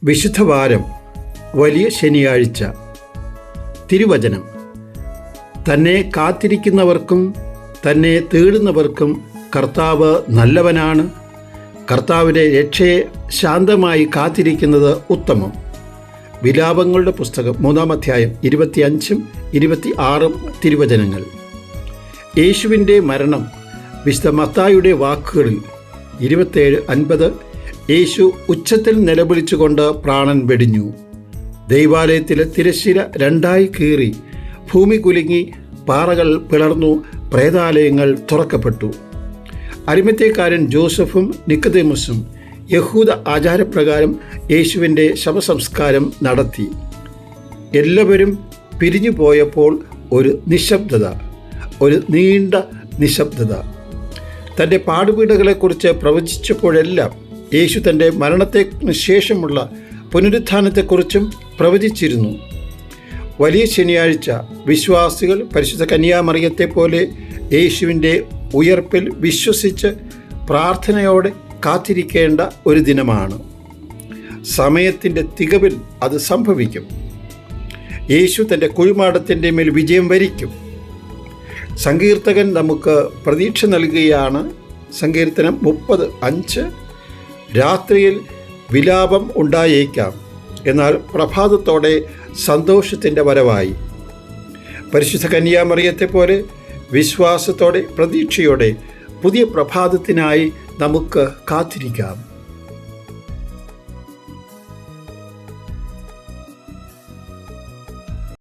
വിശുദ്ധവാരം, വലിയ ശനിയാഴ്ച. തിരുവചനം: തന്നെ കാത്തിരിക്കുന്നവർക്കും തന്നെ തേടുന്നവർക്കും കർത്താവ് നല്ലവനാണ്. കർത്താവിൻ്റെ രക്ഷയെ ശാന്തമായി കാത്തിരിക്കുന്നത് ഉത്തമം. വിലാപങ്ങളുടെ പുസ്തകം 3-ാം അധ്യായം 25-ഉം 26-ഉം തിരുവചനങ്ങൾ. യേശുവിൻ്റെ മരണം. വിശുദ്ധ മത്തായിയുടെ വാക്കുകളിൽ 27:50 യേശു ഉച്ചത്തിൽ നിലവിളിച്ചുകൊണ്ട് പ്രാണൻ വെടിഞ്ഞു. ദൈവാലയത്തിലെ തിരശ്ശീല രണ്ടായി കീറി, ഭൂമി കുലുങ്ങി, പാറകൾ പിളർന്നു, പ്രേതാലയങ്ങൾ തുറക്കപ്പെട്ടു. അരിമത്ഥ്യക്കാരൻ ജോസഫും നിക്കോദേമസും യഹൂദ ആചാരപ്രകാരം യേശുവിൻ്റെ ശവസംസ്കാരം നടത്തി. എല്ലാവരും പിരിഞ്ഞു പോയപ്പോൾ ഒരു നിശബ്ദത, ഒരു നീണ്ട നിശബ്ദത. തൻ്റെ പാടുപീടുകളെക്കുറിച്ച് പ്രവചിച്ചപ്പോഴെല്ലാം യേശു തൻ്റെ മരണത്തിന് ശേഷമുള്ള പുനരുത്ഥാനത്തെക്കുറിച്ചും പ്രവചിച്ചിരുന്നു. വലിയ ശനിയാഴ്ച വിശ്വാസികൾ പരിശുദ്ധ കന്യാമറിയത്തെ പോലെ യേശുവിൻ്റെ ഉയർപ്പിൽ വിശ്വസിച്ച് പ്രാർത്ഥനയോടെ കാത്തിരിക്കേണ്ട ഒരു ദിനമാണ്. സമയത്തിൻ്റെ തികവിൽ അത് സംഭവിക്കും. യേശു തൻ്റെ കുഴിമാടത്തിൻ്റെ മേൽ വിജയം വരിക്കും. സങ്കീർത്തകൻ നമുക്ക് പ്രതീക്ഷ നൽകുകയാണ്. സങ്കീർത്തനം 30:5 രാത്രിയിൽ വിലാപം ഉണ്ടായേക്കാം, എന്നാൽ പ്രഭാതത്തോടെ സന്തോഷത്തിൻ്റെ വരവായി. പരിശുദ്ധ കന്യാമറിയത്തെ പോലെ വിശ്വാസത്തോടെ, പ്രതീക്ഷയോടെ പുതിയ പ്രഭാതത്തിനായി നമുക്ക് കാത്തിരിക്കാം.